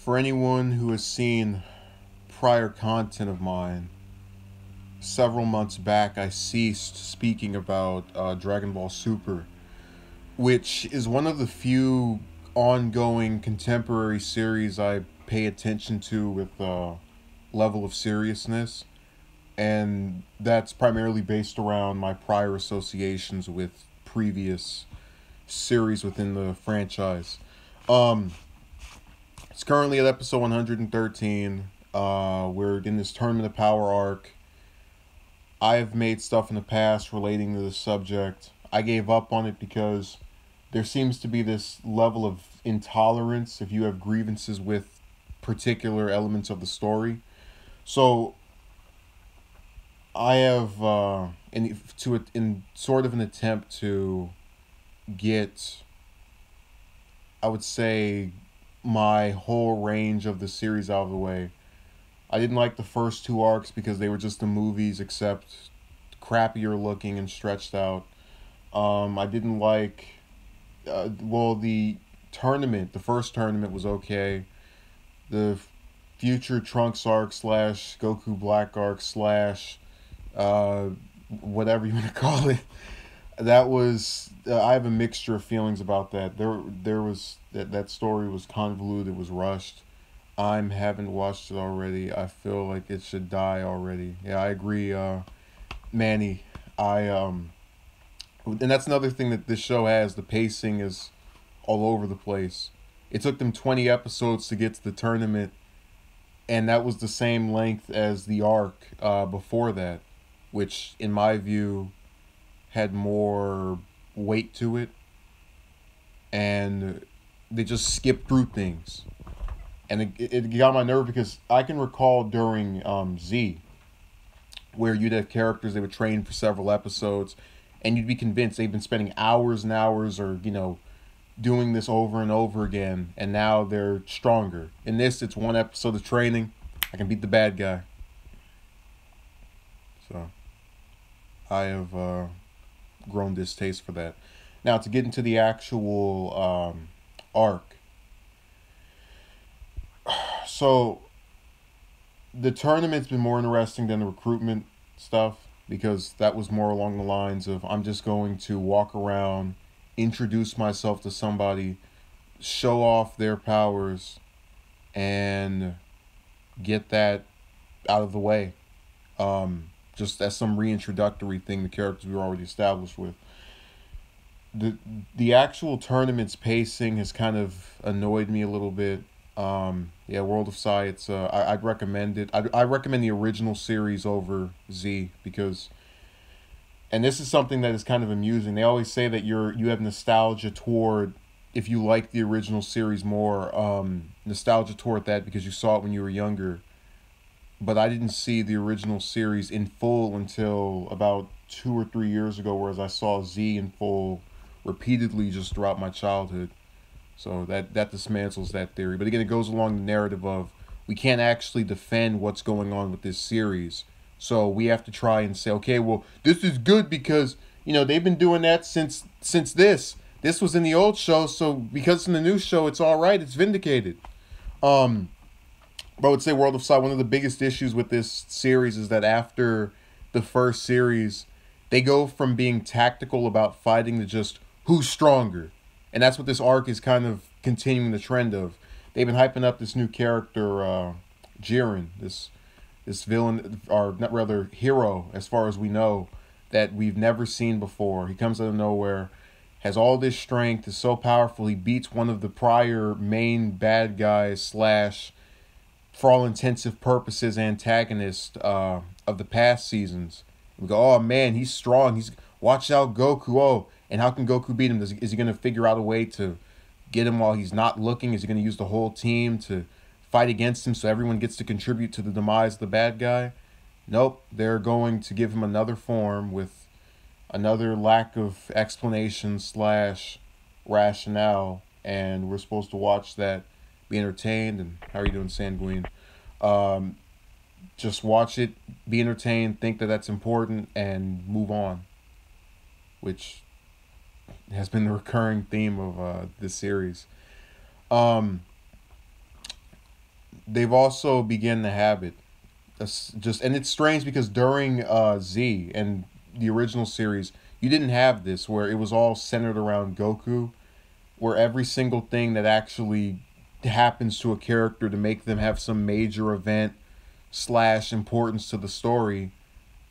For anyone who has seen prior content of mine, several months back I ceased speaking about Dragon Ball Super, which is one of the few ongoing contemporary series I pay attention to with level of seriousness, and that's primarily based around my prior associations with previous series within the franchise. Um, it's currently at episode 113. We're in this Tournament of Power arc. I have made stuff in the past relating to this subject. I gave up on it because there seems to be this level of intolerance if you have grievances with particular elements of the story. So I have, in sort of an attempt to get, I would say, my whole range of the series out of the way. I didn't like the first two arcs because they were just the movies, except crappier looking and stretched out. I didn't like, the tournament. The first tournament was okay. The future Trunks arc slash Goku Black arc slash uh, whatever you want to call it. That was I have a mixture of feelings about that. There was that story was convoluted. It was rushed. I haven't watched it already. I feel like it should die already. Yeah, I agree, Manny. I and that's another thing that this show has. The pacing is all over the place. It took them 20 episodes to get to the tournament, and that was the same length as the arc before that, which, in my view, had more weight to it, and they just skipped through things. And it got my nerve because I can recall during Z, where you'd have characters they would train for several episodes, and you'd be convinced they've been spending hours and hours, or doing this over and over again, and now they're stronger. In this, it's one episode of training. I can beat the bad guy. So I have grown distaste for that. Now, to get into the actual arc. So the tournament's been more interesting than the recruitment stuff, because that was more along the lines of I'm just going to walk around, introduce myself to somebody, show off their powers, and get that out of the way. Just as some reintroductory thing, the characters we were already established with. The actual tournament's pacing has kind of annoyed me a little bit. Yeah, World of Science. I'd recommend it. I recommend the original series over Z because, and this is something that is kind of amusing. They always say that you have nostalgia toward, if you like the original series more, nostalgia toward that because you saw it when you were younger. But I didn't see the original series in full until about 2 or 3 years ago, whereas I saw Z in full repeatedly just throughout my childhood. So that dismantles that theory. But again, it goes along the narrative of we can't actually defend what's going on with this series. So we have to try and say, okay, well, this is good because, they've been doing that since this. This was in the old show, so because it's in the new show, it's all right. It's vindicated. But I would say World of Sight, one of the biggest issues with this series is that after the first series, they go from being tactical about fighting to just who's stronger. And that's what this arc is kind of continuing the trend of. They've been hyping up this new character, Jiren, this villain, or not rather hero, as far as we know, that we've never seen before. He comes out of nowhere, has all this strength, is so powerful, he beats one of the prior main bad guys slash, for all intensive purposes, antagonist of the past seasons. We go, oh man, he's strong. Watch out, Goku. Oh, and how can Goku beat him? Is he going to figure out a way to get him while he's not looking? Is he going to use the whole team to fight against him so everyone gets to contribute to the demise of the bad guy? Nope, they're going to give him another form with another lack of explanation slash rationale, and we're supposed to watch that, be entertained. And how are you doing, Sanguine? Just watch it, be entertained, think that that's important, and move on, which has been the recurring theme of this series. they've also begun the habit. And it's strange because during Z and the original series, you didn't have this where it was all centered around Goku, where every single thing that actually happens to a character to make them have some major event slash importance to the story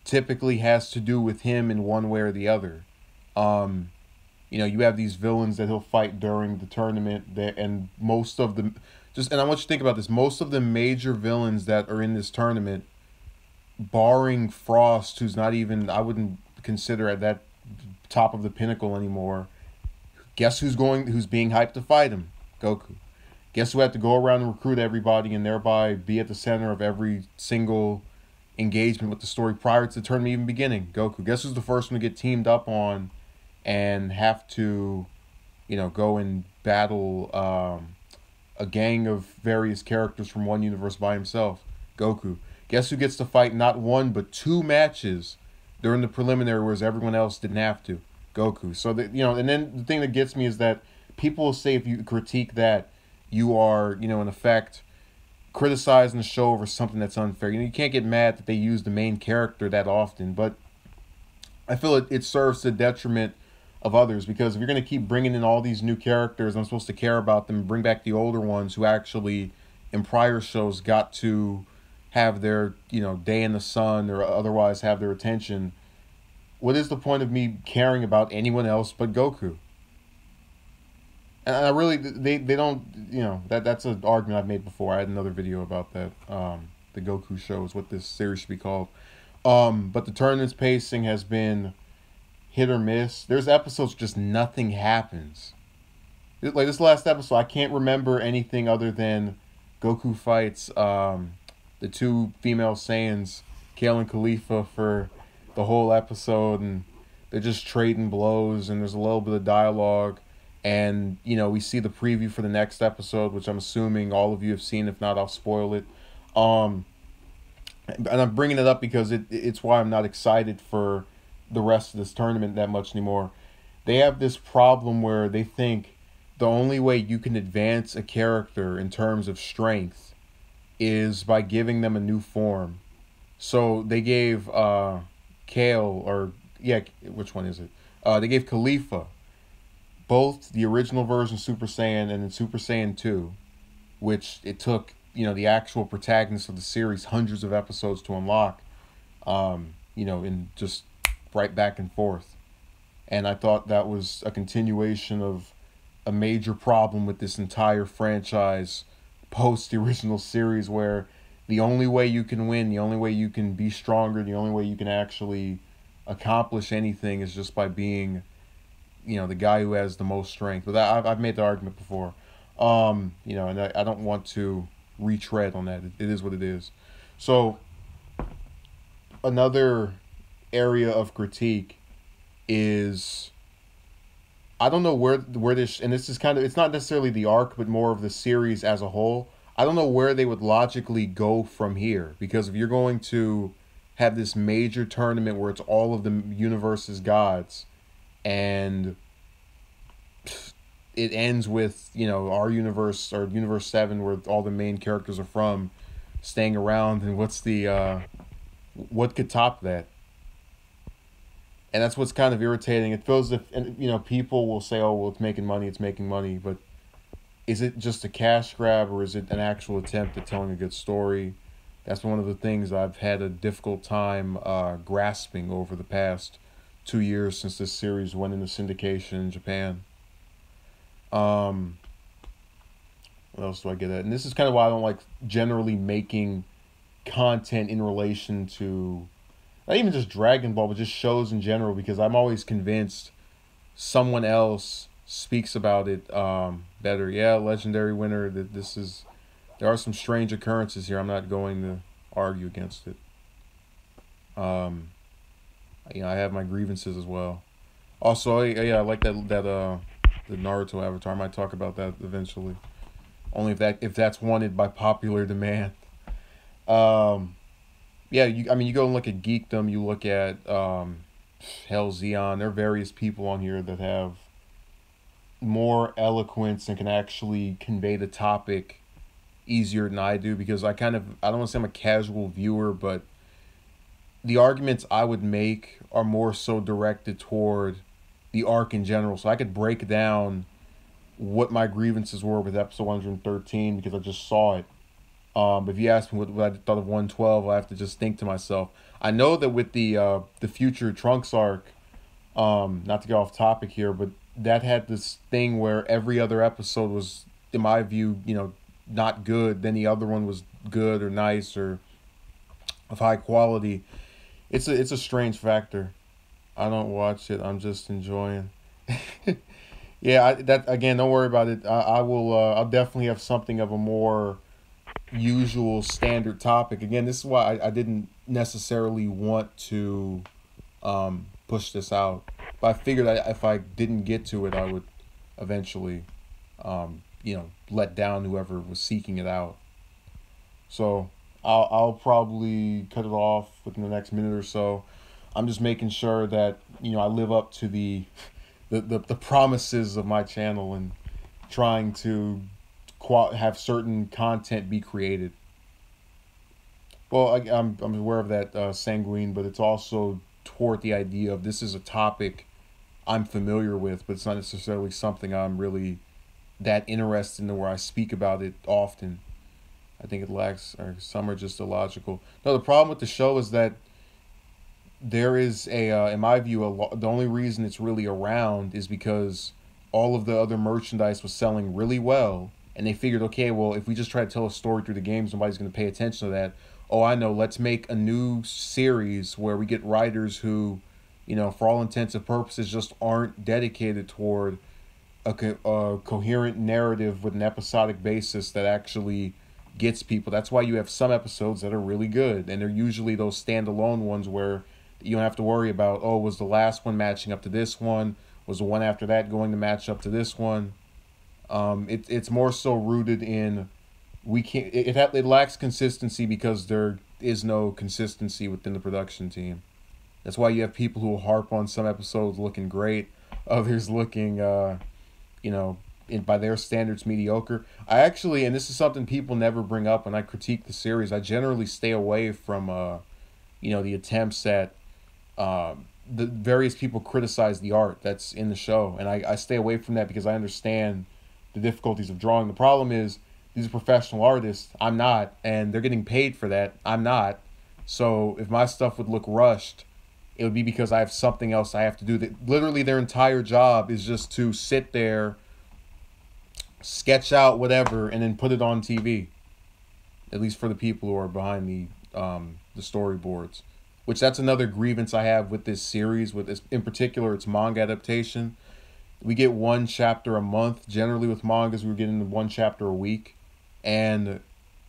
typically has to do with him in one way or the other. Um, you have these villains that he'll fight during the tournament, and most of them and I want you to think about this. Most of the major villains that are in this tournament, barring Frost, who's not even, I wouldn't consider at that top of the pinnacle anymore. Guess who's being hyped to fight him? Goku. Guess who had to go around and recruit everybody and thereby be at the center of every single engagement with the story prior to the tournament even beginning? Goku. Guess who's the first one to get teamed up on and have to, go and battle a gang of various characters from one universe by himself? Goku. Guess who gets to fight not one but two matches during the preliminary, whereas everyone else didn't have to? Goku. So that, and then the thing that gets me is that people will say if you critique that, you are, in effect, criticizing the show over something that's unfair. You can't get mad that they use the main character that often, but I feel it serves to the detriment of others, because if you're going to keep bringing in all these new characters, I'm supposed to care about them, bring back the older ones who actually in prior shows got to have their, day in the sun or otherwise have their attention. What is the point of me caring about anyone else but Goku? And I really, they don't, that's an argument I've made before. I had another video about that. The Goku show is what this series should be called. But the tournament's pacing has been hit or miss. There's episodes just nothing happens. Like this last episode, I can't remember anything other than Goku fights the two female Saiyans, Kale and Khalifa, for the whole episode, and they're just trading blows, and there's a little bit of dialogue. And, we see the preview for the next episode, which I'm assuming all of you have seen. If not, I'll spoil it. And I'm bringing it up because it's why I'm not excited for the rest of this tournament that much anymore. They have this problem where they think the only way you can advance a character in terms of strength is by giving them a new form. So they gave which one is it? They gave Khalifa both the original version Super Saiyan and then Super Saiyan 2, which it took, the actual protagonist of the series hundreds of episodes to unlock, in just right back and forth. And I thought that was a continuation of a major problem with this entire franchise post the original series, where the only way you can win, the only way you can be stronger, the only way you can actually accomplish anything is just by being, the guy who has the most strength. But I've made the argument before, and I don't want to retread on that. It is what it is. So another area of critique is, I don't know where this, and this is kind of, it's not necessarily the arc, but more of the series as a whole. I don't know where they would logically go from here, because if you're going to have this major tournament where it's all of the universe's gods, and it ends with, our universe, or Universe 7, where all the main characters are from, staying around, and what could top that? And that's what's kind of irritating. It feels as if, and, people will say, oh, well, it's making money, but is it just a cash grab, or is it an actual attempt at telling a good story? That's one of the things I've had a difficult time grasping over the past 2 years since this series went into syndication in Japan. What else do I get at? And this is kind of why I don't like generally making content in relation to, not even just Dragon Ball, but just shows in general, because I'm always convinced someone else speaks about it better. Yeah, legendary winner. There are some strange occurrences here. I'm not going to argue against it. I have my grievances as well. Also, I like that the Naruto avatar. I might talk about that eventually, only if that's wanted by popular demand. You go and look at Geekdom. You look at Hell Xeon. There are various people on here that have more eloquence and can actually convey the topic easier than I do because I don't want to say I'm a casual viewer, but the arguments I would make are more so directed toward the arc in general. So I could break down what my grievances were with episode 113 because I just saw it. If you ask me what I thought of 112, I have to just think to myself. I know that with the future Trunks arc, not to get off topic here, but that had this thing where every other episode was, in my view, not good. Then the other one was good or nice or of high quality. It's a strange factor. I don't watch it. I'm just enjoying. Yeah, that again. Don't worry about it. I will. I'll definitely have something of a more usual standard topic. Again, this is why I didn't necessarily want to push this out. But I figured if I didn't get to it, I would eventually, let down whoever was seeking it out. So I'll probably cut it off within the next minute or so. I'm just making sure that I live up to the promises of my channel and trying to have certain content be created. Well, I'm aware of that, Sanguine, but it's also toward the idea of this is a topic I'm familiar with, but it's not necessarily something I'm really that interested in where I speak about it often. I think it lacks, or some are just illogical. No, the problem with the show is that there is in my view, the only reason it's really around is because all of the other merchandise was selling really well, and they figured, okay, well, if we just try to tell a story through the games, nobody's going to pay attention to that. Oh, I know. Let's make a new series where we get writers who, for all intents and purposes, just aren't dedicated toward a coherent narrative with an episodic basis that actually gets people. That's why you have some episodes that are really good, and they're usually those standalone ones where you don't have to worry about, oh, was the last one matching up to this one? Was the one after that going to match up to this one? It's more so rooted in it lacks consistency because there is no consistency within the production team. That's why you have people who will harp on some episodes looking great, others looking by their standards mediocre. I actually, and this is something people never bring up when I critique the series, I generally stay away from the attempts at the various people criticize the art that's in the show, and I stay away from that because I understand the difficulties of drawing. The problem is these are professional artists. I'm not, and they're getting paid for that. I'm not. So if my stuff would look rushed, it would be because I have something else I have to do. That literally their entire job is just to sit there, sketch out whatever, and then put it on TV. At least for the people who are behind the storyboards. Which that's another grievance I have with this series. With this, in particular, its manga adaptation. We get one chapter a month. Generally, with mangas, we're getting one chapter a week, and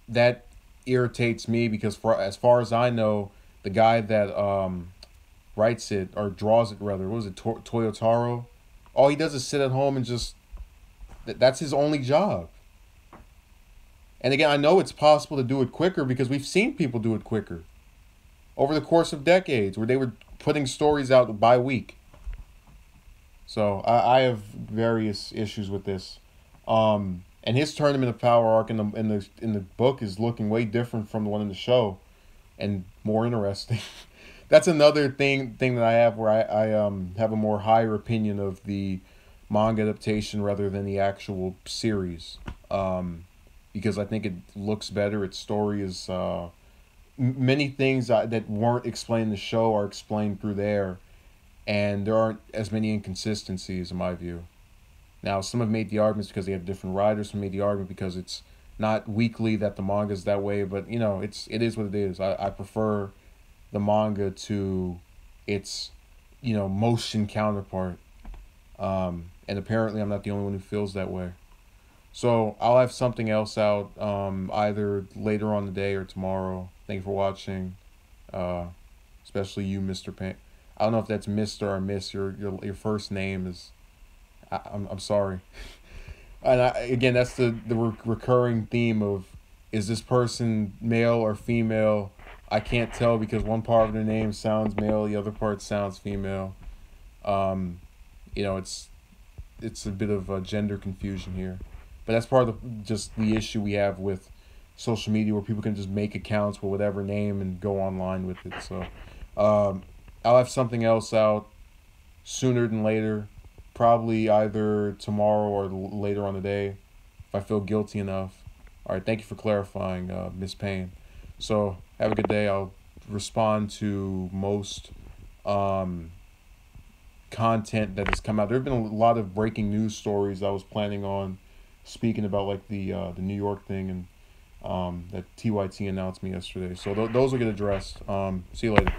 that irritates me because, as far as I know, the guy that writes it or draws it rather, what was it, Toyotaro? All he does is sit at home and just that's his only job. And again, I know it's possible to do it quicker because we've seen people do it quicker over the course of decades where they were putting stories out by week. So I have various issues with this. And his Tournament of Power arc in the book is looking way different from the one in the show and more interesting. That's another thing that I have where I have a more higher opinion of the manga adaptation rather than the actual series. Because I think it looks better. Its story is many things that weren't explained in the show are explained through there, and there aren't as many inconsistencies in my view. Now, some have made the arguments because they have different writers. Some made the argument because it's not weekly that the manga is that way. But it is what it is. I prefer the manga to its motion counterpart. And apparently, I'm not the only one who feels that way. So I'll have something else out either later on the day or tomorrow. Thank you for watching, especially you, Mr. Pan. I don't know if that's Mr. or Miss. Your first name is. I'm sorry. And again, that's the recurring theme of, is this person male or female? I can't tell because one part of their name sounds male, the other part sounds female. It's a bit of gender confusion here. But that's part of just the issue we have with social media where people can just make accounts with whatever name and go online with it. So I'll have something else out sooner than later, probably either tomorrow or later on the day if I feel guilty enough. All right, thank you for clarifying, Miss Payne. So have a good day. I'll respond to most um, content that has come out. There have been a lot of breaking news stories I was planning on speaking about, like the New York thing and that TYT announced me yesterday. So those will get addressed. See you later.